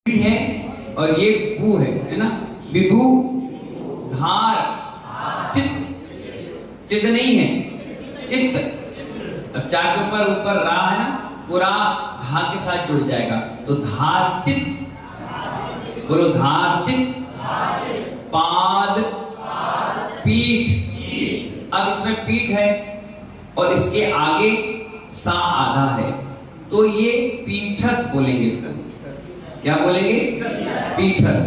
है और ये बू है ना। विभू धार चित, चित नहीं है चित्त। अब चार के ऊपर रा है ना, पूरा धा के साथ जुड़ जाएगा तो धार चित। बोलो धार चित। पाद पीठ। अब इसमें पीठ है और इसके आगे सा आधा है तो ये पीठस बोलेंगे। इसका क्या बोलेंगे? पीठस।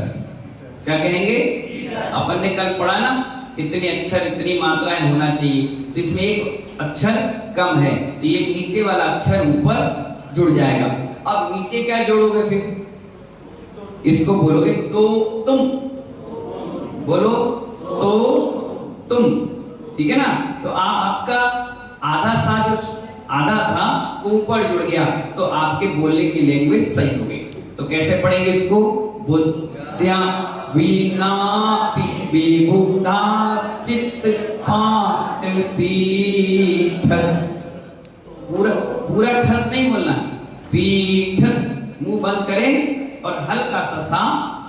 क्या कहेंगे? अपन ने कल पढ़ा ना, इतने अक्षर इतनी मात्राएं होना चाहिए, तो इसमें एक अक्षर कम है तो ये नीचे वाला अक्षर ऊपर जुड़ जाएगा। अब नीचे क्या जोड़ोगे? फिर इसको बोलोगे तो तुम। बोलो तो तुम, ठीक है ना। तो आपका आधा सा जो आधा था वो ऊपर जुड़ गया तो आपके बोलने की लैंग्वेज सही हो गई। तो कैसे पढ़ेंगे इसको? बुद्ध्या वीणा विबुधा चित्त पाठ पीठस। पूरा ठस नहीं बोलना, पीठस। मुंह बंद करें और हल्का सा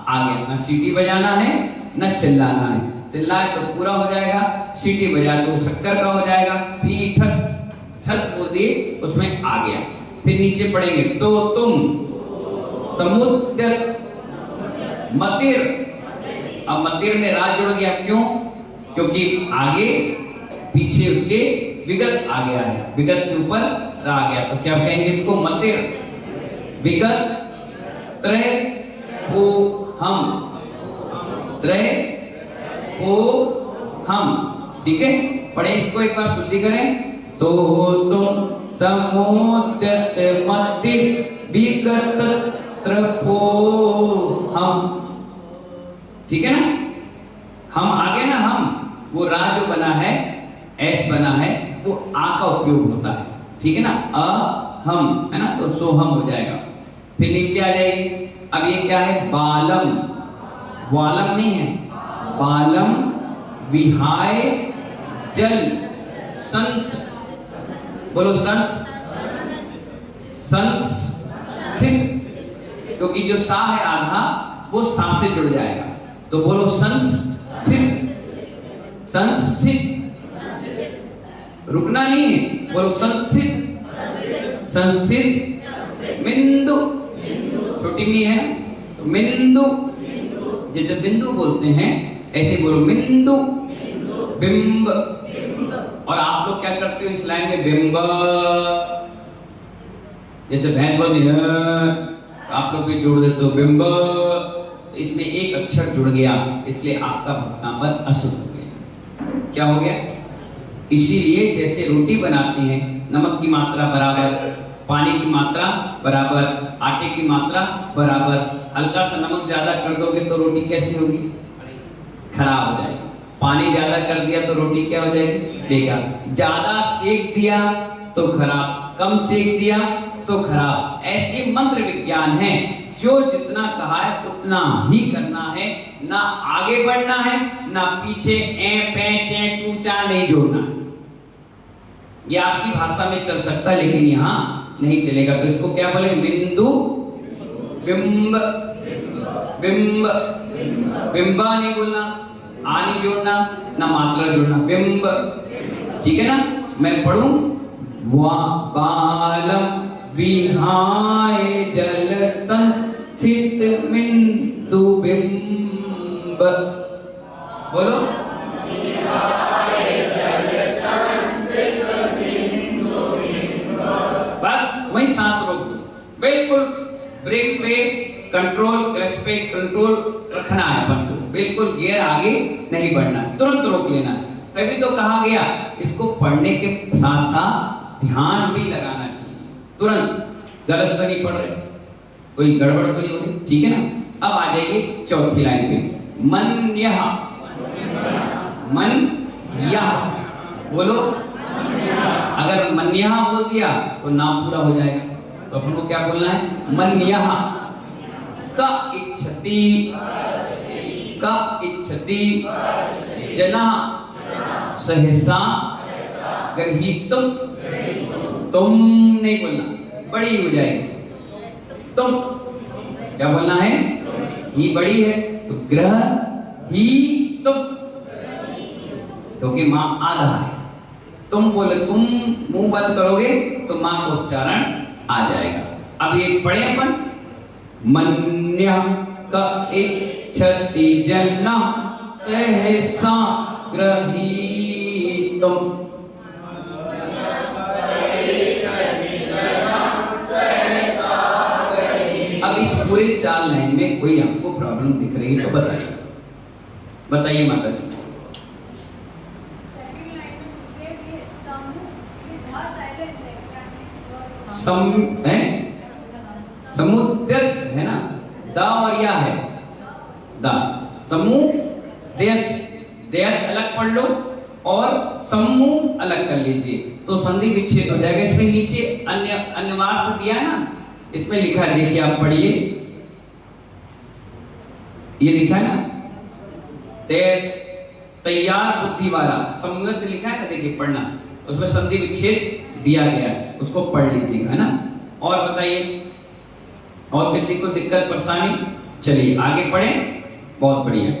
आ गया। ना सीटी बजाना है ना चिल्लाना है। चिल्लाए तो पूरा हो जाएगा, सीटी बजाए तो शक्कर का हो जाएगा। पीठस ठस बोल दिए, उसमें आ गया। फिर नीचे पढ़ेंगे तो तुम। समुद्र मतिर। अब मतिर में रा जुड़ गया, क्यों? क्योंकि आगे पीछे उसके विगत आ गया है, विगत के ऊपर रा आ गया तो क्या कहेंगे इसको? मतिर। विगत त्रय को हम, त्रय को हम, ठीक है। पढ़े इसको एक बार शुद्धि करें। तो तुम समुद्र मतिर विगत त्रपो हम, ठीक है ना। हम आगे ना, हम वो रा जो बना है, एस बना है, वो आ का उपयोग होता है, ठीक है ना। अ हम है ना, तो सो हम हो जाएगा। फिर नीचे आ जाइए। अब ये क्या है? बालम। वालम नहीं है, बालम विहाय जल संस। बोलो संस। संस स्थित, क्योंकि जो सा है आधा वो सा से जुड़ जाएगा तो बोलो संस्थित। संस्थित, रुकना नहीं है, बोलो संस्थित। संस्थित। बिंदु, छोटी मी है तो बिंदु, जैसे बिंदु बोलते हैं ऐसे बोलो बिंदु। बिंब। और आप लोग क्या करते हो इस लाइन में? बिंब। जैसे भैंस बोलती है आप लोग भी जोड़ देते हो बिंब, तो इसमें एक अक्षर जुड़ गया इसलिए आपका भक्तांबर अशुद्ध हो गया। क्या हो गया? इसीलिए जैसे रोटी बनाती हैं, नमक की मात्रा बराबर, पानी की मात्रा बराबर, आटे की मात्रा बराबर। हल्का सा नमक ज्यादा कर दोगे तो रोटी कैसी होगी? खराब हो जाएगी। पानी ज्यादा कर दिया तो रोटी क्या हो जाएगी? बेकार। ज्यादा सेक दिया तो खराब, कम सेक दिया तो खराब। ऐसे मंत्र विज्ञान है, जो जितना कहा है उतना ही करना है, ना आगे बढ़ना है ना पीछे ए पे चे चूचा नहीं जोड़ना। ये आपकी भाषा में चल सकता है लेकिन यहाँ नहीं चलेगा। तो इसको क्या बोले? बिंदु बिंब। बिंब। बिंबा नहीं बोलना, आ नहीं जोड़ना, ना मात्रा जोड़ना। बिंब, ठीक है ना। मैं पढ़ूं। बालम विहाय जल संस्थित बिंदु बिंब। बोलो बस वही सांस रोक दो, बिल्कुल ब्रेक पे कंट्रोल, क्लच पे कंट्रोल रखना है अपन को, बिल्कुल गियर आगे नहीं बढ़ना, तुरंत रोक लेना। तभी तो कहा गया इसको पढ़ने के साथ साथ ध्यान भी लगाना चाहिए। तुरंत गलत तो नहीं पढ़ रहे, कोई गड़बड़ तो नहीं हो रही, ठीक है ना। अब आ जाइए चौथी लाइन पे। मन यह। मन यह बोलो। अगर मन यह बोल दिया तो नाम पूरा हो जाएगा, तो अपन को क्या बोलना है? मन यह का इच्छति, का इच्छति जना सहसा गृहीतुम। तुम नहीं बोलना, बड़ी हो जाएगी तुम। क्या बोलना है? ही बड़ी है तो ग्रह ही तुम, क्योंकि मां आधा है। तुम बोले, तुम मुंह बंद करोगे तो मां का उच्चारण आ जाएगा। अब ये पढ़े अपन, मन्य क इच्छति जना सहसा गृहीतुम्। अब इस पूरे 4 लाइन में कोई आपको प्रॉब्लम दिख रही है तो बताइए, बताइए माता जी। समुद्र है ना, द और या है द, समुद्यत अलग पढ़ लो और समूह अलग कर लीजिए तो संधि विच्छेद हो जाएगा। इसमें नीचे अन्यवार्थ दिया है ना, इसमें लिखा है, देखिए आप पढ़िए, ये लिखा है ना, तैयार बुद्धि वाला समूहत लिखा है ना, देखिए पढ़ना, उसमें संधि विच्छेद दिया गया है, उसको पढ़ लीजिएगा, है ना। और बताइए, और किसी को दिक्कत परेशानी? चलिए आगे पढ़ें। बहुत बढ़िया,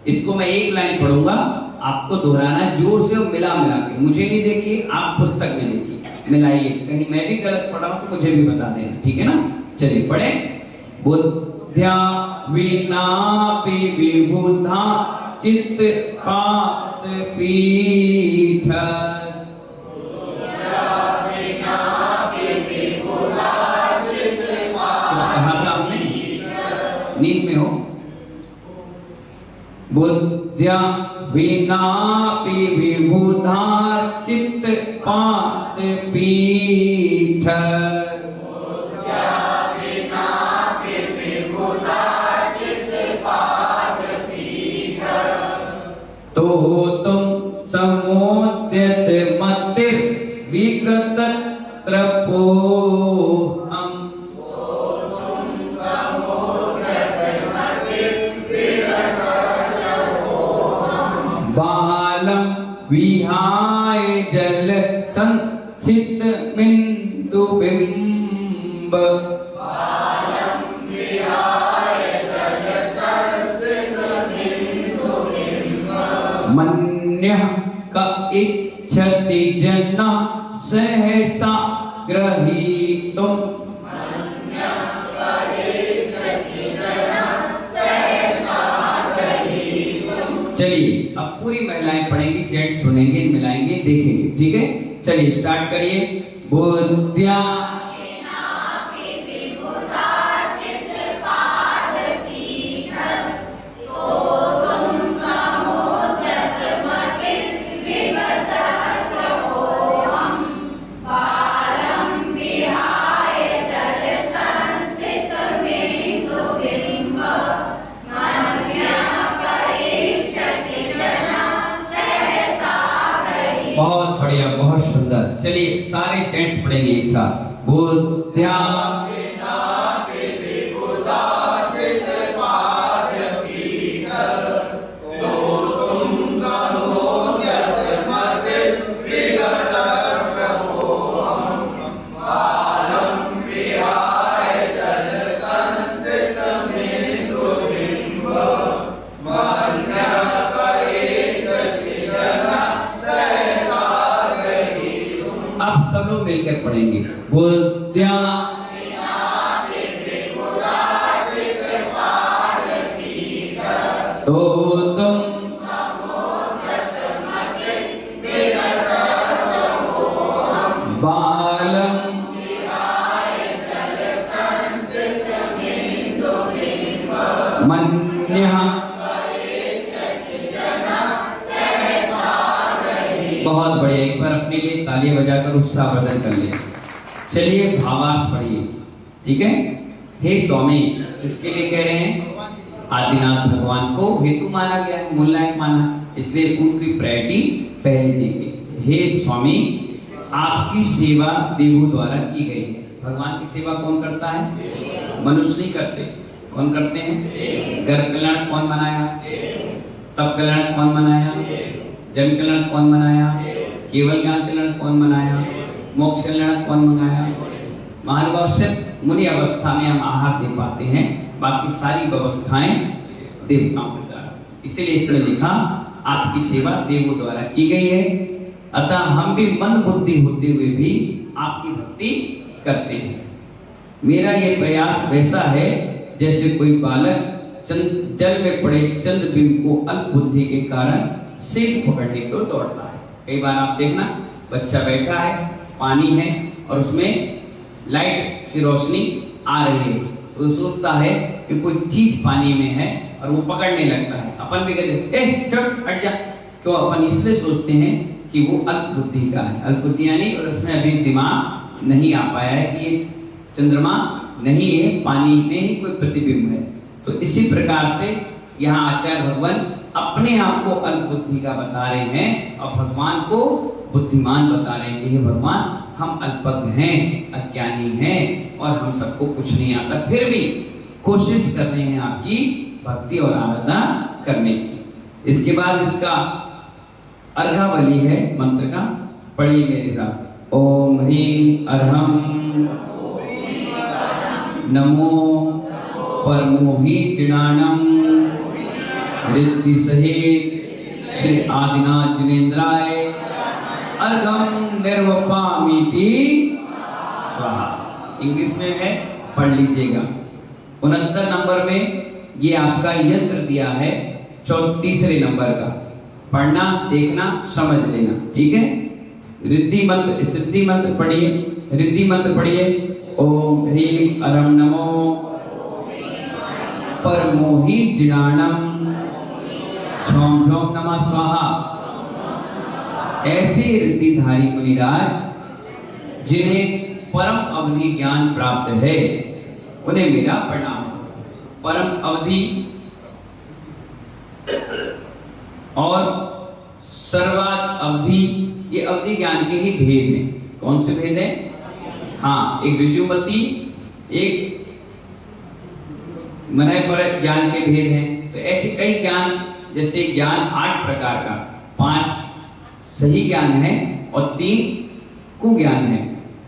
इसको मैं एक लाइन पढ़ूंगा, आपको दोहराना है जोर से और मिला मिला के। मुझे नहीं देखिए, आप पुस्तक में देखिए, मिलाइए, कहीं मैं भी गलत पढ़ा हूं तो मुझे भी बता देना, ठीक है ना। चलिए पढ़े, बुद्ध्या विनापि विबुधा चित्त पात पीठ। नींद में हो। बुद्ध्या विनापि विबुधा चित्त पात पीठ। तो तुम समोद्यत मतिर विगत त्रपोहम। बालम विहाय जल संस्थित बिंदु बिंब। मन्यः क इच्छति जना सहसा गृहीतुम्। चलिए अब पूरी महिलाएं पढ़ेंगी, जेंट्स सुनेंगे, मिलाएंगे, देखेंगे, ठीक है। चलिए स्टार्ट करिए। बुद्ध्या बहुत बढ़िया, बहुत सुंदर। चलिए सारे जेंट्स पढ़ेंगे एक साथ। बुद्ध्या सब लोग मिलकर पढ़ेंगे। बुद्ध्या तो तुम बालम मन्यः। बहुत बढ़िया, एक बार अपने लिए ताली बजाकर उत्साहवर्धन कर ले। चलिए भावार्थ पढ़िए, ठीक है। हे स्वामी, इसके लिए कह रहे हैं, आदिनाथ भगवान को हेतु माना गया है, मूलनायक माना, इसलिए उनकी प्रायोरिटी पहले दी गई। हे स्वामी, आपकी सेवा देवों द्वारा की गई है। भगवान की सेवा कौन करता है? मनुष्य नहीं करते। कौन करते हैं? गर्भ कल्याण कौन बनाया? तप कल्याण कौन बनाया? जन्म कल्याण कौन बनाया? केवल ज्ञान कल्याण कौन बनाया? मोक्ष कल्याण कौन मंगाया? महानुभाव से मुनि अवस्था में हम आहार दे पाते हैं, बाकी सारी व्यवस्थाएं देवताओं के द्वारा। इसीलिए इसमें लिखा आपकी सेवा देवों द्वारा की गई है, अतः हम भी मंद बुद्धि होते हुए भी आपकी भक्ति करते हैं। मेरा ये प्रयास वैसा है जैसे कोई बालक जल में पड़े चंद बिंब को अल्प बुद्धि के कारण सीध पकड़ने को दौड़ता है। कई बार आप देखना, बच्चा बैठा है, पानी है और उसमें लाइट की रोशनी आ रही है, तो वो सोचता है कि कोई चीज पानी में है और वो पकड़ने लगता है। अपन भी कहते हैं चल हट जा, क्यों? अपन इसलिए सोचते हैं कि वो अल्प बुद्धि का है। अल्प बुद्धि यानी और उसमें अभी दिमाग नहीं आ पाया है कि ये चंद्रमा नहीं है, पानी में ही कोई प्रतिबिंब है। तो इसी प्रकार से यहाँ आचार्य भगवान अपने आप को अल्प बुद्धि का बता रहे हैं और भगवान को बुद्धिमान बता रहे हैं कि हे भगवान, हम अल्पज्ञ हैं, अज्ञानी हैं और हम सबको कुछ नहीं आता, फिर भी कोशिश कर रहे हैं आपकी भक्ति और आराधना करने की। इसके बाद इसका अर्घावली है मंत्र का, पढ़िए मेरे साथ। ओम ह्रीं अर्हं नमो परमोहि चिणाणं रिद्धि सहित श्री आदिनाथ जिनेन्द्राय अर्घं निर्वपामीति स्वाहा। इंग्लिश में है, पढ़ लीजिएगा। 69 नंबर में ये आपका यंत्र दिया है, 34 नंबर का। पढ़ना, देखना, समझ लेना, ठीक है। रिद्धि मंत्र, सिद्धि मंत्र पढ़िए, रिद्धि मंत्र पढ़िए। ओम ह्रीं अर्हं नमो परमोहि जिनाणं क्षौम क्षौम नमः स्वाहा। ऐसे रिद्धिधारी मुनिराज जिन्हें परम अवधि ज्ञान प्राप्त है, उन्हें मेरा प्रणाम। परम अवधि और सर्वात अवधि, ये अवधि ज्ञान के ही भेद हैं। कौन से भेद हैं? हाँ, एक ऋजुमती, एक मनय पर ज्ञान के भेद हैं। तो ऐसे कई ज्ञान, जैसे ज्ञान 8 प्रकार का, 5 सही ज्ञान है और 3 कुज्ञान है।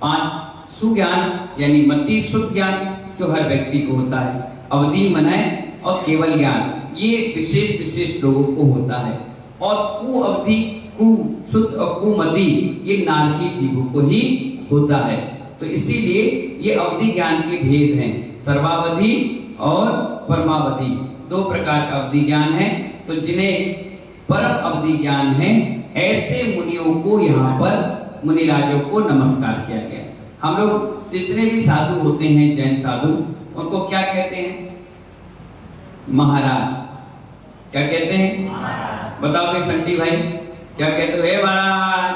5 सुज्ञान यानी मति शुद्ध ज्ञान जो हर व्यक्ति को होता है, अवधि मनय और केवल ज्ञान ये विशेष विशेष लोगों को होता है, और कु अवधि, कु शुद्ध और कुमति ये नारकी जीवों को ही होता है। तो इसीलिए ये अवधि ज्ञान के भेद हैं, सर्वावधि और परमावधि, 2 प्रकार का अवधि ज्ञान है। तो जिन्हें परम अवधि ज्ञान है, ऐसे मुनियों को यहाँ पर मुनिराजों को नमस्कार किया गया। हम लोग जितने भी साधु होते हैं, जैन साधु, उनको क्या कहते हैं? महाराज। क्या कहते हैं? बताओ भाई संटी भाई, क्या कहते हो? हे महाराज,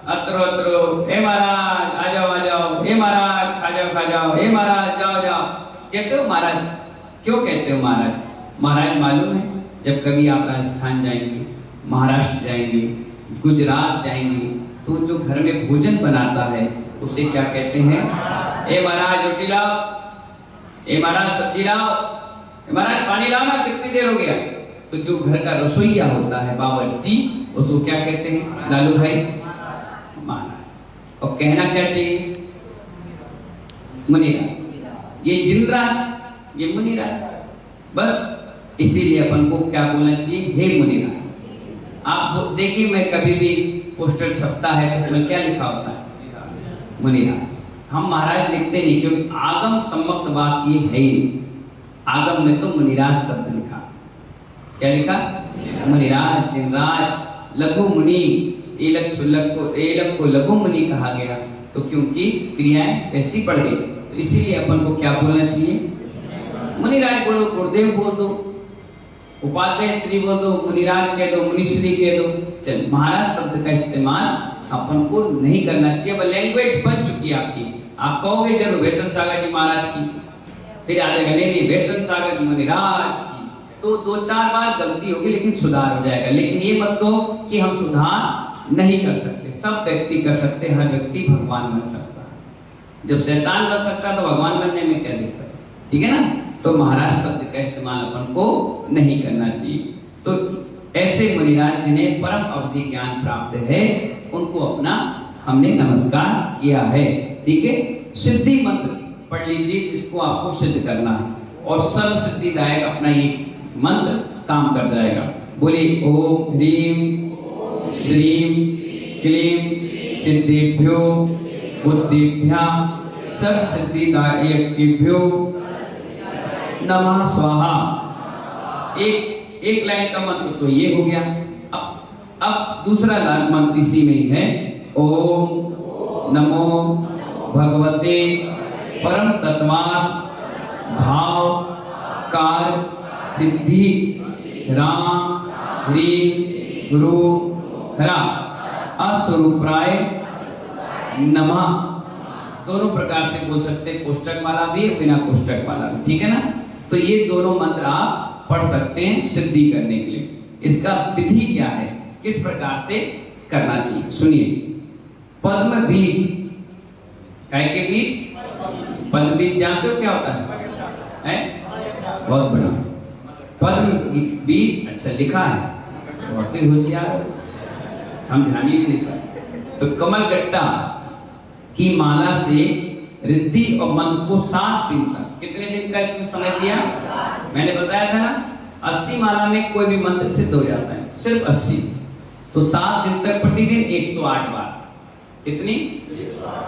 अत्रो अत्रो, हे महाराज आ जाओ आ जाओ, हे महाराज खा जाओ, हे महाराज जाओ जाओ, कहते हो महाराज। क्यों कहते हो महाराज? महाराज मालूम है, जब कभी आप राजस्थान जाएंगे, महाराष्ट्र जाएंगे, गुजरात जाएंगे, तो जो घर में भोजन बनाता है उसे क्या कहते हैं? ए महाराज रोटी लाओ, ए महाराज सब्जी लाओ, ए महाराज पानी लाओ ना, कितनी देर हो गया। तो जो घर का रसोईया होता है, बावर्ची, उसको क्या कहते हैं? लालू भाई, महाराज। और कहना क्या चाहिए? मुनिराज। ये जिनराज, ये मुनिराज। बस इसीलिए अपन को क्या बोलना चाहिए? हे मुनिराज। आप देखिए, मैं कभी भी पोस्टर छपता है तो उसमें क्या लिखा होता है? मुनिराज। हम महाराज लिखते नहीं, क्योंकि आगम सम्मत बात ये है ही। आगम में तो मुनिराज शब्द लिखा। क्या लिखा? मुनिराज, जिनराज, लघु मुनि। एलक को लघु मुनि कहा गया, तो क्योंकि क्रियाएं वैसी पड़ गई। तो इसीलिए अपन को क्या बोलना चाहिए? मुनिराज बोलो, गुरुदेव बोल दो, उपाध्याय श्री बोल दो, मुनिराज कह दो, मुनिश्री कह दो। चल, महाराज शब्द का इस्तेमाल अपन को नहीं करना चाहिए। अब लैंग्वेज बन चुकी है आपकी। आप कहोगे जरूर वैष्णव सागर जी महाराज की, फिर आ जाएगा नहीं वैष्णव सागर मुनिराज की। तो 2-4 बार गलती होगी, लेकिन सुधार हो जाएगा। लेकिन ये मत कहो कि हम सुधार नहीं कर सकते। सब व्यक्ति कर सकते, हर व्यक्ति भगवान बन सकता है। जब शैतान बन सकता तो भगवान बनने में क्या दिक्कत है? ठीक है ना। तो महाराज शब्द का इस्तेमाल अपन को नहीं करना चाहिए। तो ऐसे मुनिराज जिन्हें परम अवधि ज्ञान प्राप्त है, उनको अपना हमने नमस्कार किया है। ठीक है। सिद्धि मंत्र पढ़ लीजिए, जिसको आपको सिद्ध करना है। और सर्व सिद्धिदायक अपना ये मंत्र काम कर जाएगा। बोलिए ओम ह्रीम श्रीम क्लीम सिद्धिभ्यो बुद्धिभ्या सर्व सिद्धिदायकेभ्यो नमः स्वाहा। एक लाइन का मंत्र तो ये हो गया। अब दूसरा मंत्र इसी में ही है। ओम नमो भगवते परम तत्वात् भाव कार सिद्धि राम ह्रीम गुरु हरा अस्वरूपाय नमः। दोनों प्रकार से बोल सकते हैं, कोष्टक वाला भी बिना कोष्टक वाला भी, ठीक है ना। तो ये दोनों मंत्र आप पढ़ सकते हैं सिद्धि करने के लिए। इसका विधि क्या है, किस प्रकार से करना चाहिए, सुनिए। पद्म बीज, काय के बीज, पद्म बीज जानते हो क्या होता है? बहुत बड़ा पद्म बीज, अच्छा लिखा है, बहुत ही होशियार, हम ध्यान ही नहीं देते। तो कमल गट्टा की माला से रिद्धि और मंत्र को 7 दिन तक, कितने दिन का इसमें समय दिया? मैंने बताया था ना 80 माला में कोई भी मंत्र सिद्ध हो जाता है, सिर्फ 80। तो 7 दिन तक प्रतिदिन 108 बार, कितनी?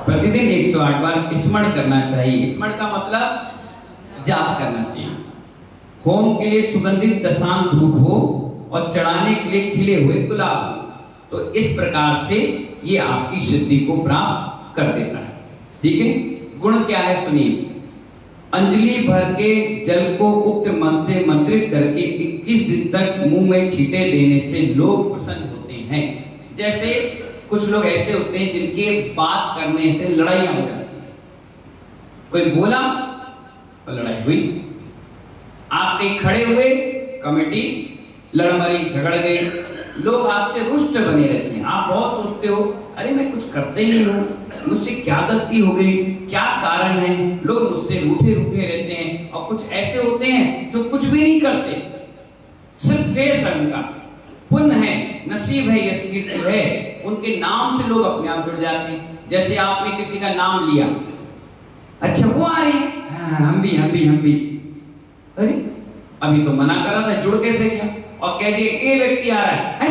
प्रतिदिन 108 बार स्मरण करना चाहिए। स्मरण का मतलब जाप करना चाहिए। होम के लिए सुगंधित दशांत धूप हो और चढ़ाने के लिए खिले हुए गुलाब हो। तो इस प्रकार से ये आपकी सिद्धि को प्राप्त कर देता है, ठीक है। गुण क्या है सुनिए। अंजलि भर के जल को उक्त मंत्र से मंत्रित करके 21 दिन तक मुंह में छींटे देने से लोग प्रसन्न होते हैं। जैसे कुछ लोग ऐसे होते हैं जिनके बात करने से लड़ाइयां हो जाती हैं। कोई बोला और लड़ाई हुई, आप कहीं खड़े हुए, कमेटी लड़ मरी, झगड़ गई, लोग आपसे रुष्ट बने रहते हैं। आप बहुत सोचते हो अरे मैं कुछ करते ही नहीं हूँ, मुझसे क्या गलती हो गई, क्या कारण है, लोग मुझसे रूठे रूठे रहते हैं। और कुछ ऐसे होते हैं जो कुछ भी नहीं करते, सिर्फ फेस उनका पुण्य है, नसीब है, यश कीर्ति है, उनके नाम से लोग अपने आप जुड़ जाते हैं। जैसे आपने किसी का नाम लिया, अच्छा वो आ रहे हैं, हाँ, हम भी अरे अभी तो मना कर रहा था, जुड़ कैसे गया? और कह दिए ये व्यक्ति आ रहा है,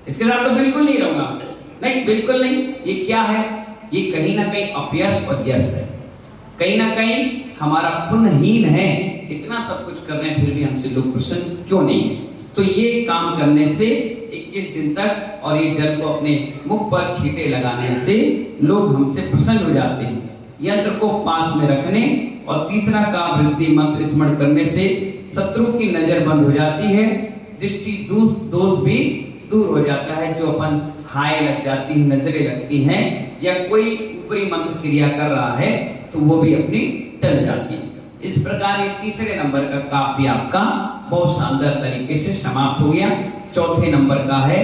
इसके साथ तो बिल्कुल नहीं रहूंगा। नहीं, बिल्कुल नहीं। ये क्या है? ये कहीं ना कहीं अपयश और यश है, कहीं ना कहीं हमारा पुण्यहीन है। इतना सब कुछ कर रहे हैं फिर भी हमसे लोग प्रसन्न क्यों नहीं है? तो ये काम करने से 21 दिन तक और ये जल को अपने मुख पर छींटे लगाने से लोग हमसे प्रसन्न हो जाते हैं। यंत्र को पास में रखने और तीसरा काम वृद्धि मंत्र स्मरण करने से शत्रु की नजर बंद हो जाती है, दृष्टि दोष भी दूर हो जाता है। जो अपन हाय लग जाती है, नजरें लगती हैं, या कोई ऊपरी मंत्र क्रिया कर रहा है तो वो भी अपनी टल जाती है। इस प्रकार ये तीसरे नंबर का काव्य आपका बहुत शानदार तरीके से समाप्त हो गया। चौथे नंबर का है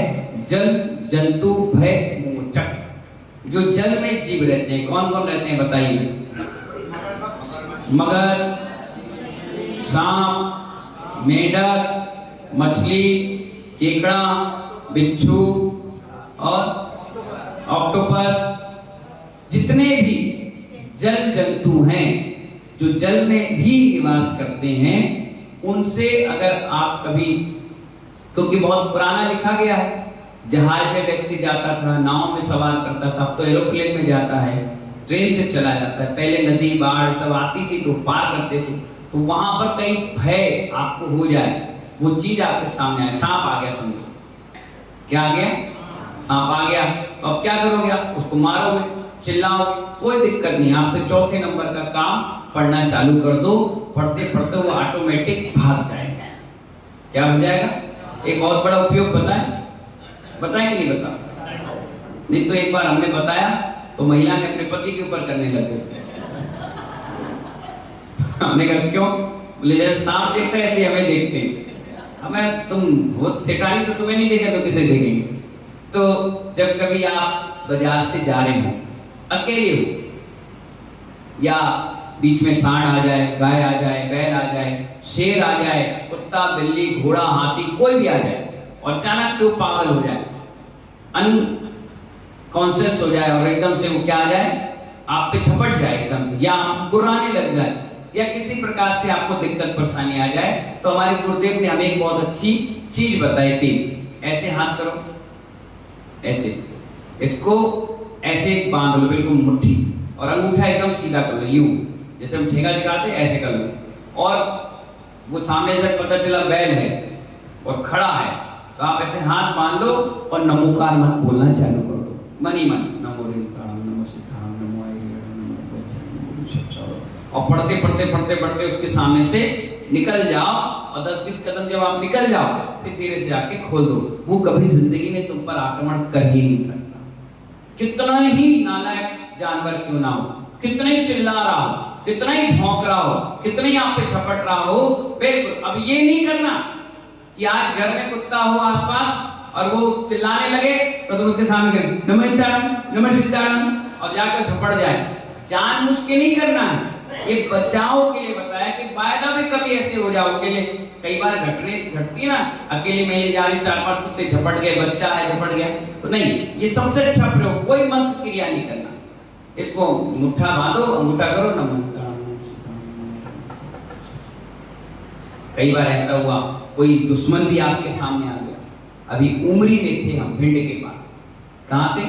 जल जंतु भय मोचक। जो जल में जीव रहते हैं, कौन कौन रहते हैं बताइए? मगर, सांप, मेंढक, मछली, केकड़ा, बिच्छू और ऑक्टोपस, जितने भी जल जंतु हैं जो जल में ही निवास करते हैं, उनसे अगर आप कभी, क्योंकि बहुत पुराना लिखा गया है, जहाज में व्यक्ति जाता था, नाव में सवार करता था, अब तो एरोप्लेन में जाता है, ट्रेन से चला जाता है। पहले नदी बाढ़ सब आती थी तो पार करते थे, तो वहां पर कहीं भय आपको हो जाए, वो चीज आपके सामने आए, सांप आ गया समझो, क्या आ गया? सांप आ गया, तो अब क्या करोगे? आप उसको मारोगे, चिल्लाओगे, कोई दिक्कत नहीं। आप तो चौथे नंबर का काम पढ़ना चालू कर दो, पढ़ते पढ़ते वो ऑटोमेटिक भाग जाएगा। क्या हो जाएगा? एक बहुत बड़ा उपयोग बताएं कि नहीं बता? नहीं तो एक बार हमने बताया तो महिला ने अपने पति के ऊपर करने लगे। हमने कहा क्यों? बोले जैसे सांप देखता है ऐसे हमें देखते हैं। हमें तुम बहुत सिटानी, तो तुम्हें नहीं देखा तो किसे देखेंगे? तो जब कभी आप बाजार से जा रहे हो, अकेले हो, या बीच में सांड आ जाए, गाय आ जाए, बैल आ जाए, शेर आ जाए, कुत्ता, बिल्ली, घोड़ा, हाथी, कोई भी आ जाए और अचानक से वो पागल हो जाए, अनकॉन्शियस हो जाए और एकदम से वो क्या आ जाए, आप पे झपट जाए एकदम से, या आप गुर्राने लग जाए, या किसी प्रकार से आपको दिक्कत परेशानी आ जाए, तो हमारे गुरुदेव ने हमें एक बहुत अच्छी चीज बताई थी। ऐसे हाथ करो, ऐसे इसको ऐसे बांध लो बिल्कुल मुट्ठी, और अंगूठा एकदम सीधा कर लो, यूं जैसे हम ठेंगा दिखाते हैं ऐसे कर लो। और वो सामने से पता चला बैल है और खड़ा है, तो आप ऐसे हाथ बांध लो और नमोकार मत बोलना चालू कर दो, मन ही मन, नमो रिंताणम नमो सिद्धाणम नमो आयर्यम नमो वज्रम नमो, और पढ़ते पढ़ते पढ़ते पढ़ते उसके सामने से निकल जाओ, और 10-20 कदम जब आप निकल जाओ फिर धीरे से जाके खोल दो। वो कभी जिंदगी में तुम पर आक्रमण कर ही नहीं सकता, कितना ही नालायक जानवर क्यों ना हो, कितना ही चिल्ला रहा हो, कितना ही भौंक रहा हो, कितना ही आप पे झपट रहा हो, बिल्कुल अब ये नहीं करना कि आज घर में कुत्ता हो आसपास और वो चिल्लाने लगे तो तुम उसके सामने नमः सिद्धाणम और जाकर झपट जाए। जानबूझ के नहीं करना है, ये बचाव के लिए बताया कि वायदा में कभी ऐसे हो जाओ अकेले, कई बार घटती है ना, अकेले में जा रही 4-5 कुत्ते झपट गए, बच्चा है झपट गया, तो नहीं, ये सबसे अच्छा प्रयोग, कोई मंत्र क्रिया नहीं करना, इसको मुट्ठा बांधो, अंगूठा करो, नमः। कई बार ऐसा हुआ कोई दुश्मन भी आपके सामने आ गया, अभी उमरी में थे हम भिंड के पास, कहाँ थे,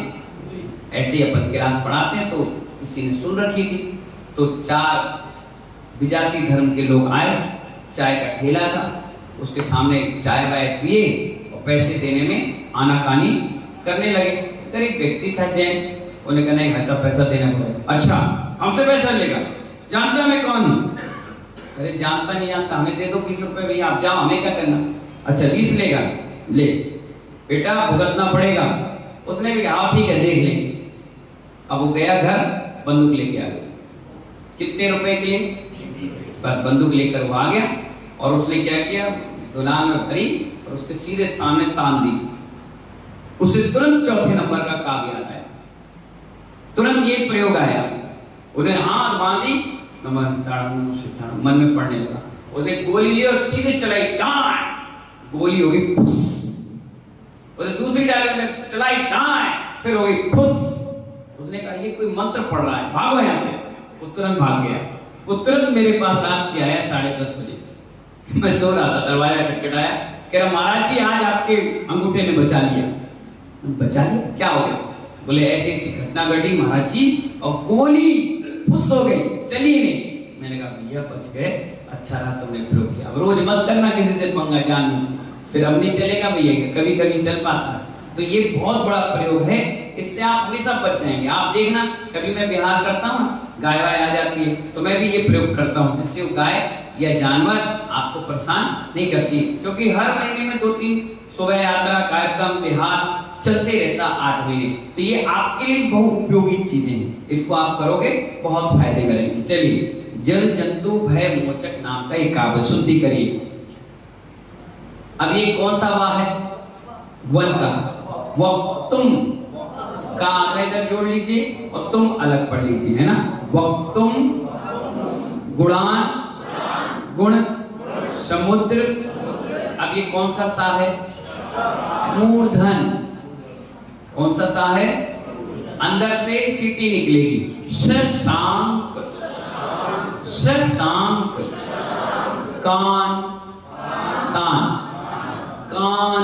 ऐसे ही अपन क्लास पढ़ाते हैं तो किसी ने सुन रखी थी, तो 4 विजाति धर्म के लोग आए, चाय का ठेला था, उसके सामने चाय वाय पिए और पैसे देने में आनाकानी करने लगे। इधर एक व्यक्ति था जैन, उन्हें कहा नहीं भाई साहब पैसा देना पड़ेगा। अच्छा हमसे पैसा लेगा, जानता मैं कौन हूँ? अरे जानता नहीं जानता, हमें दे दो 20 रुपए भैया, आप जाओ, हमें क्या करना। अच्छा 20 लेगा, ले बेटा भुगतना पड़ेगा। उसने भी कहा ठीक है देख लेंगे। अब वो गया घर, बंदूक लेके आ गया, कितने रुपए के लिए, बस बंदूक लेकर वो आ गया, और उसने क्या किया, दुलान में भरी और उसके सीधे सामने तान दी। उसे तुरंत चौथे नंबर का काव्य याद आया, तुरंत ये प्रयोग आया, उन्हें हाथ बांधी, नमः मन में पढ़ने लगा, उसने गोली ली और सीधे चलाई, डाय गोली हो गई फुस, उसने दूसरी डायरेक्ट में चलाई, डाय फिर हो गई फुस। उसने कहा ये कोई मंत्र पढ़ रहा है, भागो यहाँ से। उस तुरंत भाग गया। वो तुरंत मेरे पास रात के आया 10:30 बजे, मैं सो रहा था, दरवाजा खटखटाया, कह रहा महाराज जी आज आपके अंगूठे ने बचा लिया। बचा लिया, क्या हो गया? बोले ऐसी ऐसी घटना घटी महाराज जी, और गोली फुस हो गई, चली नहीं। मैंने कहा भैया बच गए, अच्छा रहा तुमने प्रयोग किया, रोज मत करना किसी से पंगा जानबूझ के, फिर अब नहीं चलेगा भैया, कभी कभी चल पाता है। तो ये बहुत बड़ा प्रयोग है, इससे आप हमेशा बच जाएंगे। आप देखना कभी मैं बिहार करता हूँ, गाय वाय आ जाती है तो मैं भी ये प्रयोग करता हूँ, जिससे वो गाय या जानवर आपको परेशान नहीं करती, क्योंकि हर महीने में 2-3 शोभा यात्रा कार्यक्रम बिहार चलते रहता 8 महीने, तो ये आपके लिए बहुत उपयोगी चीजें हैं, इसको आप करोगे बहुत फायदे करेंगे। चलिए जल जंतु भय मोचक नाम का एक काव्य शुद्धि करिए। अब ये कौन सा वाह है? वन का। वक्तुम का आधा इधर जोड़ लीजिए और तुम अलग पढ़ लीजिए, है ना। वक्तुम गुणान गुण समुद्र। अब ये कौन सा सा है? मूर्धन। कौन सा सा है? अंदर से सीटी निकलेगी। शशांक शशांक। कान तान कान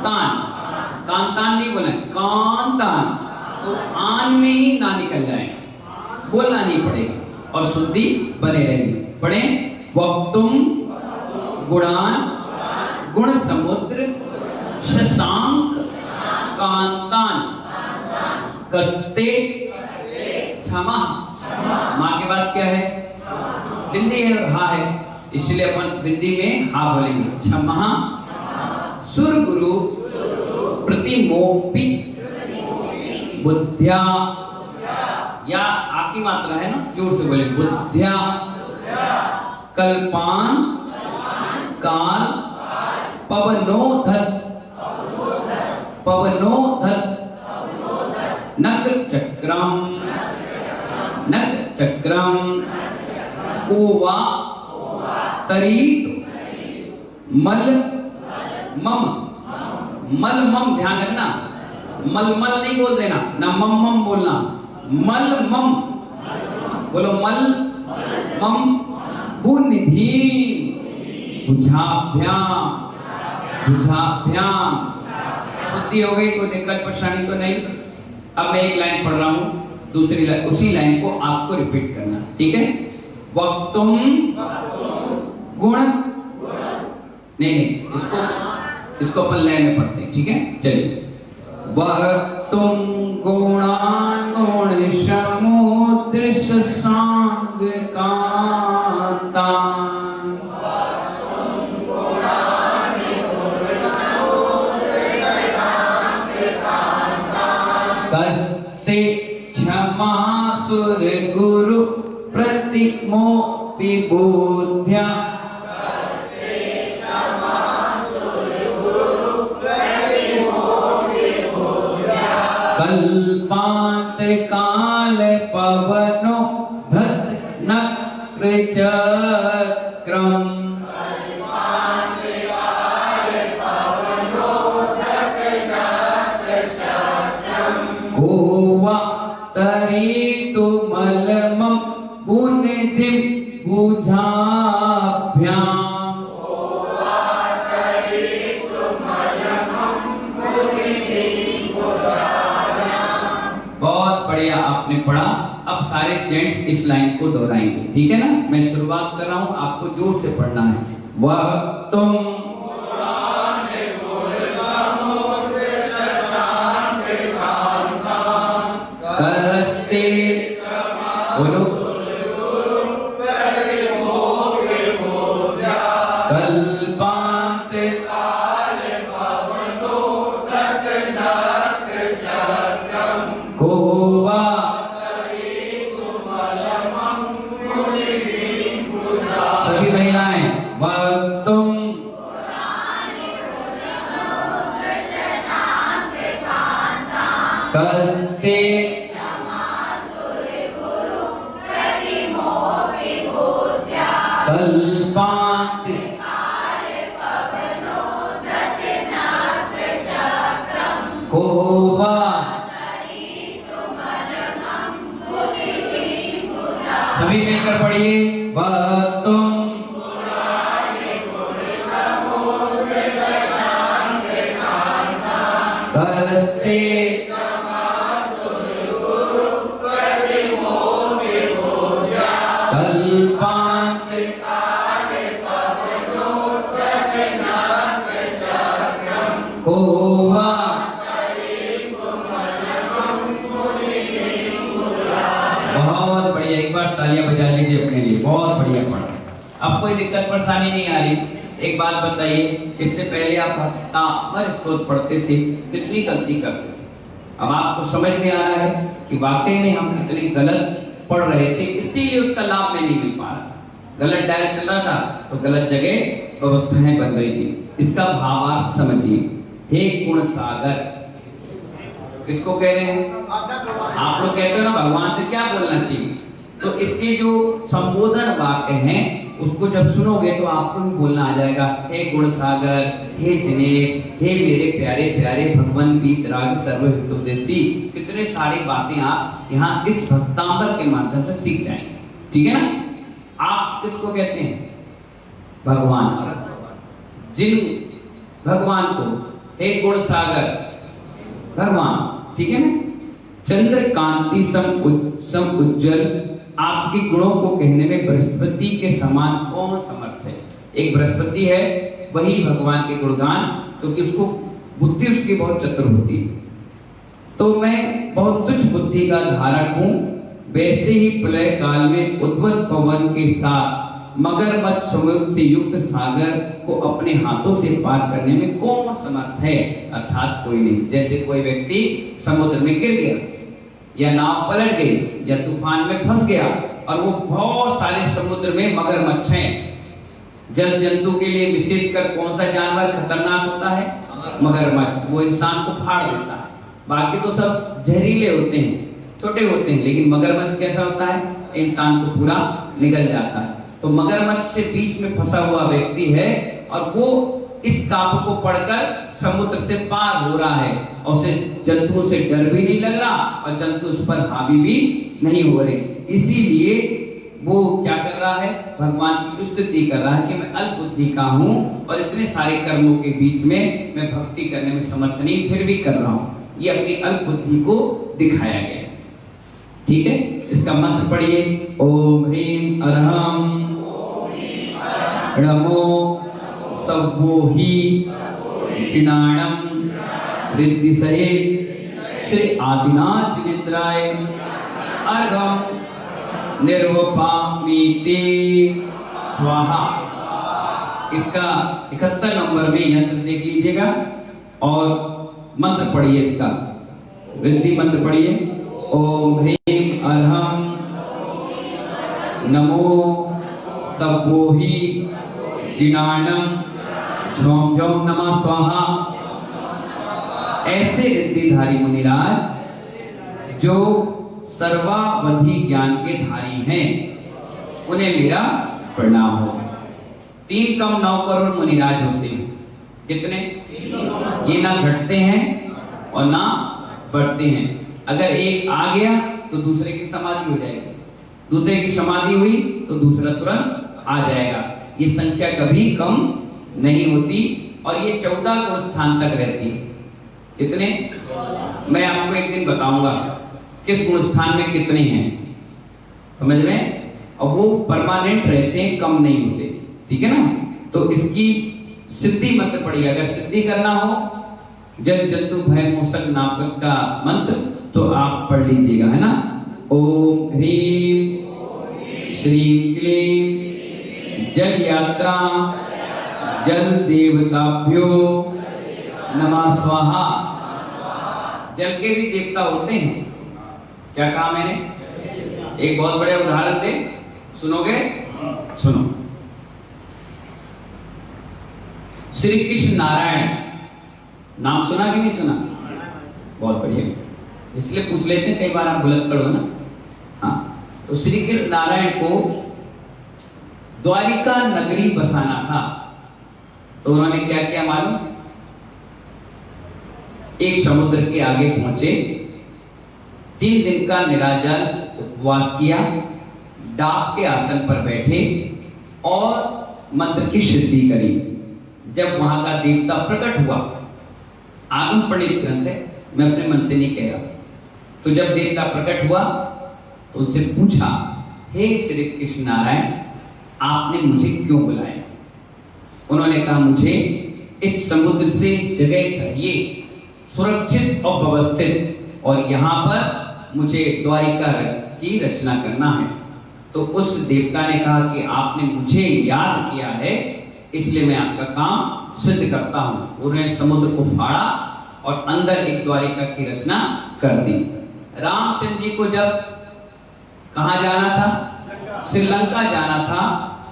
तान। कान तान नहीं बोला, कान तान, तो आन में ही ना निकल जाएगा, बोलना नहीं पड़ेगा और शुद्धि बने रहेगी। पढ़े वक्तुम गुणान गुण समुद्र शशांक कांतान कस्ते क्षमा। माँ के बाद क्या है? बिंदी है और हा है, इसलिए अपन बिंदी में हा बोलेंगे। क्षमा सुर गुरु प्रतिमोपी बुद्ध्या। या आकी मात्रा है ना, जोर से बोले बुद्ध्या। कल्पान काल पवनोधत पवनोधत नक चक्रम नक चक्रम ओवा तरीत मल मम। मल मम ध्यान रखना, मल मल नहीं बोल देना ना, मम मम बोलना। मल मम बोलो, मल मम भूनिधि बुझाभ्याम बुझाभ्याम। शुद्धि हो गई, कोई दिक्कत परेशानी तो नहीं। अब मैं एक लाइन पढ़ रहा हूं, दूसरी लाइन, उसी लाइन को आपको रिपीट करना, ठीक है। वक्तुम गुण नहीं, इसको अपन लय में पढ़ते हैं, ठीक है। चलिए, वक्तुम गुणान गुण समुद्र सांग कांता कस्ते क्षमा सुर गुरु प्रतिमो विबुद्ध्या कल्पांत काल पवनो धत नक्र चक्रम गोवा तरीतु मलमं पुनिधिं बुझाभ्याम। बहुत बढ़िया आपने पढ़ा। अब सारे जेंट्स इस लाइन को दोहराएंगे, ठीक है ना। मैं शुरुआत कर रहा हूं, आपको जोर से पढ़ना है। वह तुम कस्ते बोलो कल्पांत गोवा सभी महिलाएं तुम कस्ते कल्पांत गोवा सभी मिलकर पढ़िए। तुम कस्ते कल्पांत गोवा बहुत बढ़िया। एक बार तालियां बजा लीजिए अपने लिए, बहुत बढ़िया पढ़ा। अब कोई दिक्कत परेशानी नहीं आ रही। एक बात बताइए, इससे पहले आप हफ्ताभर स्तोत्र पढ़ते थे, कितनी गलती करते थे। अब आपको समझ में आ रहा है कि वाकई में हम कितनी गलत पढ़ रहे थे, इसीलिए उसका लाभ में नहीं मिल पा रहा था। गलत डायरेक्ट चल रहा था तो गलत जगह व्यवस्थाएं बन रही थी। इसका भावार्थ समझिए। हे गुण सागर किसको कह रहे हैं? आप लोग कहते हो ना भगवान से क्या बोलना चाहिए, तो इसके जो संबोधन वाक्य हैं उसको जब सुनोगे तो आपको भी बोलना आ जाएगा। हे गुण सागर, हे जिनेश, हे मेरे प्यारे प्यारे भगवान वीतराग सर्वहितोपदेशी। कितने सारी बातें आप यहाँ इस भक्तांबर के माध्यम से सीख जाएंगे, ठीक है ना। आप किसको कहते हैं? भगवान। जिन भगवान को हे गुण सागर भगवान, ठीक है ना। चंद्र कांति सम उज्जवल, आपके गुणों को कहने में बृहस्पति के समान कौन समर्थ है? एक बृहस्पति है, वही भगवान के गुणगान, क्योंकि उसको बुद्धि उसकी बहुत चतुर होती है। तो मैं बहुत तुच्छ बुद्धि का धारक हूं, वैसे ही प्रलय काल में उद्वत पवन के साथ मगरमच्छ समुद्र से युक्त सागर को अपने हाथों से पार करने में कौन समर्थ है? अर्थात कोई नहीं। जैसे कोई व्यक्ति समुद्र में गिर गया, या नाव पलट गई, या तूफान में फंस गया, और वो बहुत सारे समुद्र में मगरमच्छ हैं। जल जंतु के लिए विशेषकर कौन सा जानवर खतरनाक होता है? मगरमच्छ। वो इंसान को फाड़ देता है। बाकी तो सब जहरीले होते हैं, छोटे होते हैं, लेकिन मगरमच्छ कैसा होता है? इंसान को पूरा निगल जाता है। तो मगरमच्छ से बीच में फंसा हुआ व्यक्ति है, और वो इस काव्य को पढ़कर समुद्र से पार हो रहा है, और उसे जंतुओं से डर भी नहीं लग रहा, और जंतु उस पर हावी भी नहीं हो रहे। इसीलिए वो क्या कर रहा है, भगवान की स्तुति कर रहा है कि मैं अल्प बुद्धि का हूं और इतने सारे कर्मों के बीच में मैं भक्ति करने में समर्थ नहीं, फिर भी कर रहा हूं। ये अपनी अल्प बुद्धि को दिखाया गया। ठीक है, इसका मंत्र पढ़िए। ओम ह्रीम अरहम नमो सब्बोहि चिनाणम रिद्धि सहित श्री आदिनाथ जिनेन्द्राय अर्घम निर्वपामीति स्वाहा। इसका 71 नंबर में यंत्र देख लीजिएगा और मंत्र पढ़िए। इसका वृद्धि मंत्र पढ़िए। ओम ह्रीम अरहम नमो सब्बोहि जिनाणम झोम झोम नमः स्वाहा। ऐसे रिद्धिधारी मुनिराज जो सर्वावधि ज्ञान के धारी हैं, उन्हें मेरा प्रणाम हो। 3 कम 9 करोड़ मुनिराज होते हैं। कितने? ये ना घटते हैं और ना बढ़ते हैं। अगर एक आ गया तो दूसरे की समाधि हो जाएगी, दूसरे की समाधि हुई तो दूसरा तुरंत आ जाएगा। ये संख्या कभी कम नहीं होती और ये 14 गुण स्थान तक रहती है। कितने? मैं आपको एक दिन बताऊंगा किस गुण स्थान में कितने हैं, समझ में? और वो परमानेंट रहते हैं, कम नहीं होते। ठीक है ना? तो इसकी सिद्धि मंत्र पढ़िए। अगर सिद्धि करना हो जल जंतु भय मोसक नापक का मंत्र तो आप पढ़ लीजिएगा, है ना? ओम ह्रीम श्रीम क्लीम जल यात्रा जल देवताभ्यो नमः स्वाहा। जल के भी देवता होते हैं। क्या कहा मैंने? एक बहुत बड़े उदाहरण दे, सुनोगे? सुनो। श्री कृष्ण नारायण नाम सुना कि नहीं सुना? बहुत बढ़िया, इसलिए पूछ लेते हैं, कई बार आप भुलक्कड़ हो ना। हाँ, तो श्री कृष्ण नारायण को द्वारिका नगरी बसाना था, तो उन्होंने क्या किया मालूम? एक समुद्र के आगे पहुंचे, 3 दिन का निराजल उपवास किया, डाक के आसन पर बैठे और मंत्र की सिद्धि करी। जब वहां का देवता प्रकट हुआ, आगम पंडित ग्रंथ है, मैं अपने मन से नहीं कह रहा, तो जब देवता प्रकट हुआ तो उनसे पूछा, हे श्री कृष्ण नारायण, आपने मुझे क्यों बुलाया? उन्होंने कहा, मुझे इस समुद्र से जगह चाहिए, सुरक्षित और व्यवस्थित, और यहाँ पर मुझे द्वारिका की रचना करना है। तो उस देवता ने कहा कि आपने मुझे याद किया है, इसलिए मैं आपका काम सिद्ध करता हूँ। उन्होंने समुद्र को फाड़ा और अंदर एक द्वारिका की रचना कर दी। रामचंद्र जी को जब कहाँ जाना था? श्रीलंका जाना था।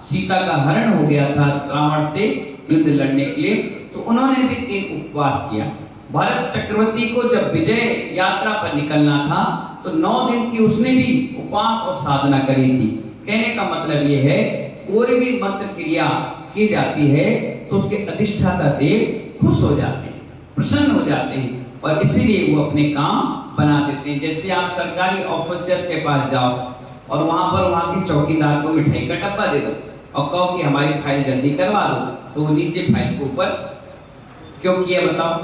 सीता का हरण हो गया था रावण से युद्ध लड़ने के लिए, तो उन्होंने भी 3 उपवास किया। भरत चक्रवर्ती को जब विजय यात्रा पर निकलना था तो 9 दिन की उसने भी उपवास और साधना करी थी। कहने का मतलब ये है, कोई भी मंत्र क्रिया की जाती है तो उसके अधिष्ठाता देव खुश हो जाते हैं, प्रसन्न हो जाते हैं, और इसीलिए वो अपने काम बना देते हैं। जैसे आप सरकारी ऑफिसर के पास जाओ और वहां पर वहां के चौकीदार को मिठाई का डब्बा दे दो और कहो कि हमारी फाइल जल्दी करवा दो, तो वो नीचे फाइल के ऊपर क्यों किया बताओ?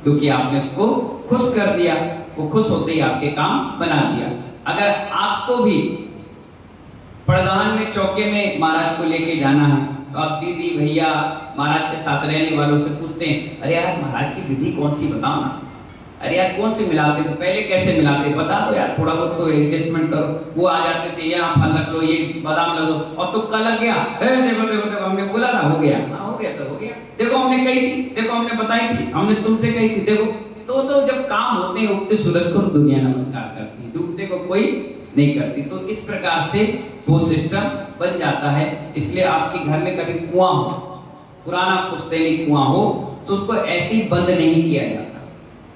क्योंकि आपने उसको खुश कर दिया, वो खुश होते ही आपके काम बना दिया। अगर आपको भी पड़गान में चौके में महाराज को लेके जाना है तो आप दीदी भैया महाराज के साथ रहने वालों से पूछते हैं, अरे यार महाराज की विधि कौन सी बताओ ना, अरे यार कौन से मिलाते थे, पहले कैसे मिलाते बता दो यार, थोड़ा बहुत तो एडजस्टमेंट करो। वो आ जाते थे, यहाँ फल रख लो, ये बादाम लग लो, और तुक्का लग गया, देखो देखो देखो हमने बोला था, हो गया। हाँ हो गया तो हो गया, देखो हमने कही थी, देखो हमने बताई थी, हमने तुमसे कही थी, देखो। तो जब काम होते हैं उगते सूरज को दुनिया नमस्कार करती है, डूबते को कोई नहीं करती। तो इस प्रकार से वो सिस्टम बन जाता है। इसलिए आपके घर में कभी कुआं हो, पुराना पुश्तैनी कुआं हो, तो उसको ऐसे ही बंद नहीं किया जाता।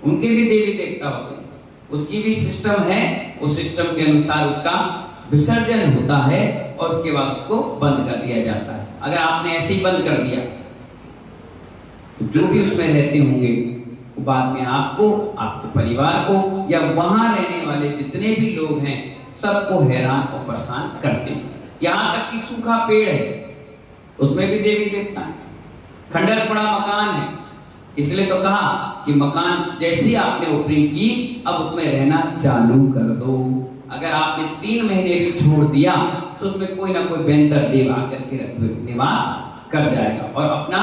उनके भी देवी देवता होते हैं, उसकी भी सिस्टम है, उस सिस्टम के अनुसार उसका विसर्जन होता है और उसके बाद उसको बंद कर दिया जाता है। अगर आपने ऐसे ही बंद कर दिया तो जो भी उसमें रहते होंगे वो बाद में आपको, आपके परिवार को या वहां रहने वाले जितने भी लोग हैं सबको हैरान और परेशान करते हैं। यहाँ तक कि सूखा पेड़ है उसमें भी देवी देवता है। खंडर पड़ा मकान है, इसलिए तो कहा कि मकान जैसी आपने ओपनिंग की अब उसमें रहना चालू कर दो। अगर आपने 3 महीने भी छोड़ दिया तो उसमें कोई ना कोई बेहतर देव आकर के निवास कर जाएगा और अपना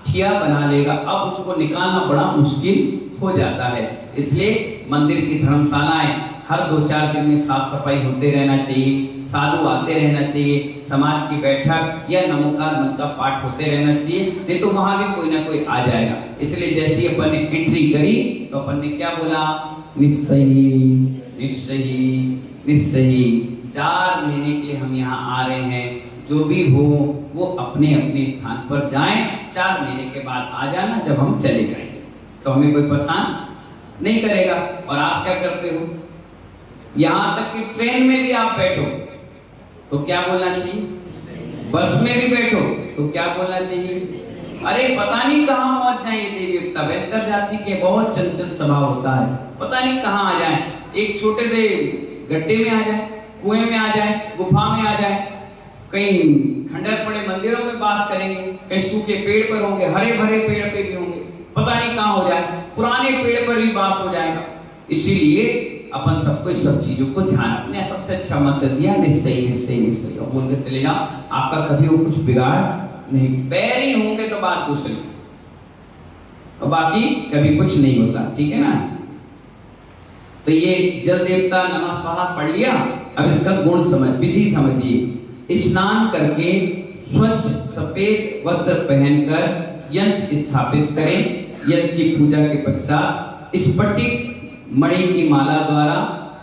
ठिया बना लेगा। अब उसको निकालना बड़ा मुश्किल हो जाता है। इसलिए मंदिर की धर्मशालाएं हर 2-4 दिन में साफ सफाई होते रहना चाहिए, साधु आते रहना चाहिए, समाज की बैठक या नमोकार मंत्र का पाठ होते रहना चाहिए, नहीं तो वहां भी कोई ना कोई आ जाएगा। इसलिए जैसे अपन ने एंट्री करी तो अपन ने क्या बोला, निस्सही निस्सही निस्सही। 4 महीने के लिए हम यहाँ आ रहे हैं, जो भी हो वो अपने अपने स्थान पर जाएं। 4 महीने के बाद आ जाना जब हम चले जाएंगे, तो हमें कोई परेशान नहीं करेगा। और आप क्या करते हो, यहाँ तक कि ट्रेन में भी आप बैठो तो क्या बोलना चाहिए, बस में भी बैठो तो क्या बोलना चाहिए, अरे पता नहीं कहाँ पहुंच जाएंगे देवी देवता। बेहतर जाति के बहुत चंचल स्वभाव होता है, पता नहीं कहाँ आ जाए, एक छोटे से गड्ढे में आ जाए, कुएं में आ जाए, गुफा में आ जाए, कहीं खंडर पड़े मंदिरों में बास करेंगे, कहीं सूखे पेड़ पर होंगे, हरे भरे पेड़ पे भी होंगे, पता नहीं कहाँ हो जाए, पुराने पेड़ पर भी बास हो जाएगा। इसीलिए अपन सबको इस सब चीजों को ध्यान रखना। सबसे अच्छा मंत्र दिया, निश्चय निश्चय निश्चय, और बोलकर चले जाओ, आपका कभी वो कुछ बिगाड़ नहीं। पैर ही होंगे तो बात दूसरी, और बाकी कभी कुछ नहीं होता, ठीक है ना। तो ये जल देवता नमः स्वाहा पढ़ लिया। अब इसका गुण समझ, विधि समझिए। स्नान करके स्वच्छ सफेद वस्त्र पहनकर यंत्र स्थापित करें। यंत्र की पूजा के पश्चात स्फटिक मणि की माला द्वारा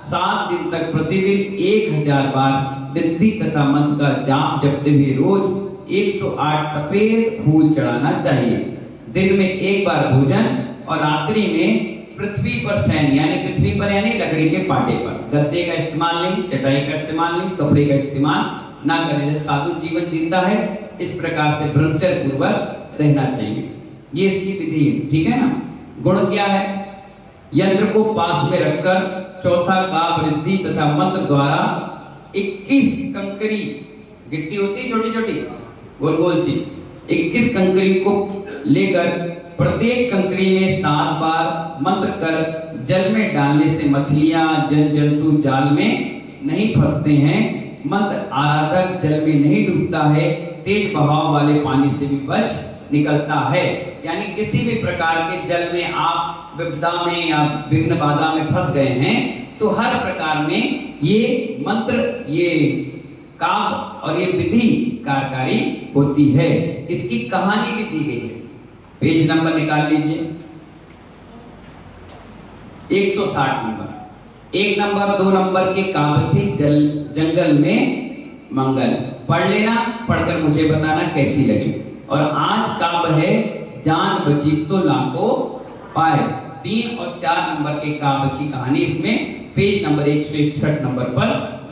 7 दिन तक प्रतिदिन 1000 बार रिद्धि तथा मंत्र का जाप जपते हुए रोज 108 सफेद फूल चढ़ाना चाहिए। दिन में 1 बार भोजन और रात्रि में पृथ्वी पर शयन, यानी पृथ्वी पर यानी लकड़ी के पाटे पर। गद्दे का इस्तेमाल नहीं, चटाई का इस्तेमाल नहीं, कपड़े का इस्तेमाल ना करें। साधु जीवन जीता है इस प्रकार से ब्रह्मचर्य पूर्वक रहना चाहिए। ये इसकी विधि है, ठीक है ना। गुण क्या है, यंत्र को पास में रखकर चौथा काब रिद्धि तथा मंत्र द्वारा 21 कंकरी, गिट्टी होती है छोटी छोटी गोल गोल सी, 21 कंकरी को लेकर प्रत्येक कंकरी में 7 बार मंत्र कर जल में डालने से मछलियां जल जंतु जाल में नहीं फंसते हैं। मंत्र आराधक जल में नहीं डूबता है, तेज बहाव वाले पानी से भी बच निकलता है। यानी किसी भी प्रकार के जल में आप विपदा में या विघ्न बाधा में फंस गए हैं तो हर प्रकार में ये मंत्र, ये काव्य और ये विधि कार्यकारी होती है। इसकी कहानी भी दी गई है, पेज नंबर निकाल लीजिए, 160 नंबर। 1 नंबर 2 नंबर के काव्य थे जंगल में मंगल। पढ़ लेना, पढ़कर मुझे बताना कैसी लगी। और आज काव्य है जान बची तो लाखों पाए। 3 और 4 नंबर के काव्य की कहानी इसमें पेज नंबर 161 नंबर पर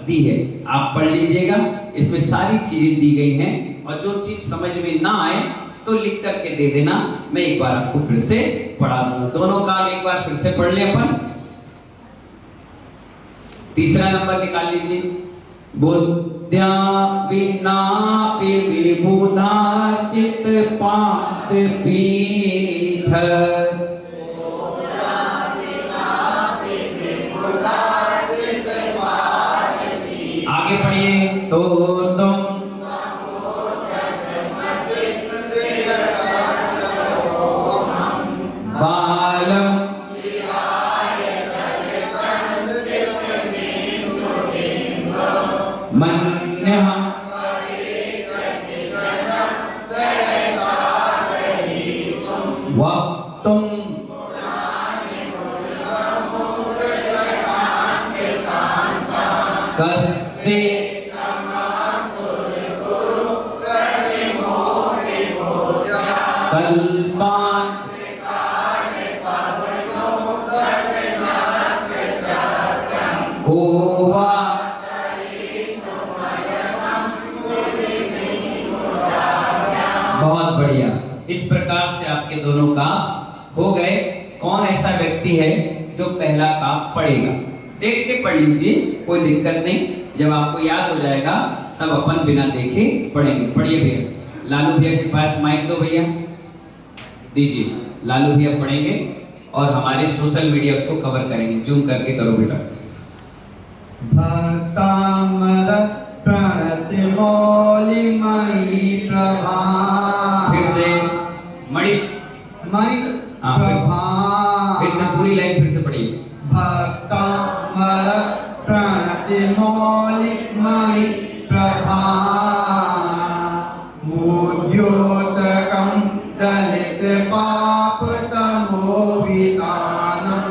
दी है, आप पढ़ लीजिएगा। इसमें सारी चीजें दी गई हैं और जो चीज समझ में ना आए तो लिख करके दे देना, मैं एक बार आपको फिर से पढ़ा दूंगा। दोनों काव्य एक बार फिर से पढ़ ले अपन। 3रा नंबर निकाल लीजिए, बुद्ध्या विना विबुधा चित पात पीठ। आगे पढ़िए, तो तुम बालम मन्यः वक्तुं कस्ते कल्पान् कोवा। बहुत बढ़िया, इस प्रकार से आपके दोनों काम हो गए। कौन ऐसा व्यक्ति है जो पहला काम पढ़ेगा, देख के पढ़ लीजिए, कोई दिक्कत नहीं। जब आपको याद हो जाएगा तब अपन बिना देखे पढ़ेंगे। पढ़िए भैया, लालू भैया के पास माइक दो भैया, दीजिए। लालू भैया पढ़ेंगे और हमारे सोशल मीडिया उसको कवर करेंगे। जूम करके करो बेटा। भक्तामर प्रणति मौलिमयि प्रभा। फिर से मणि प्रभा। फिर से पूरी लाइन फिर से पढ़िए। भक्तामर प्रणति मौलिमयि प्रभा। मुद्योतकं दलित पाप तमोवितानं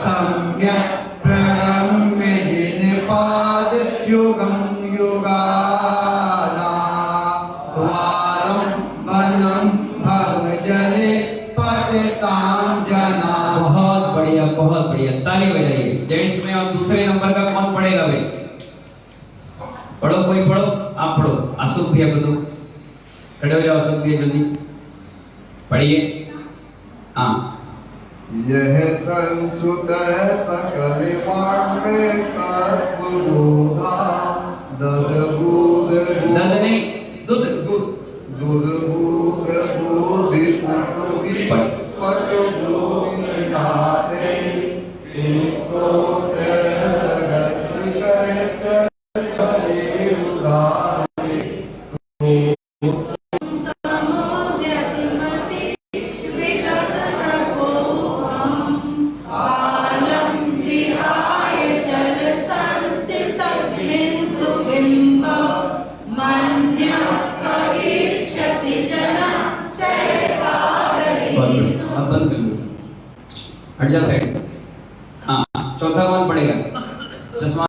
सम्यक् प्रणम्य जिनपाद युगं युगादा। वालं वनं भवजले पतितां जना। बहुत बढ़िया, बहुत बढ़िया, ताली बजाइए। जेंट्स में और दूसरे नंबर का कौन पढ़ेगा भाई? पढ़ो, कोई पढ़ो, आप पढ़ो। अशोक भैया को दो, खड़े हो जाओ अशोक भैया जल्दी पढ़िए। हाँ, यह संसुत सकल वाण्मे तत्वबोधा। ददबूद दर्द नहीं, दूध। दूध बूद बोधि पुटुगी पटुगी नाते। इसको तेर जगत कह चले उधारे। हट जाओ साइड।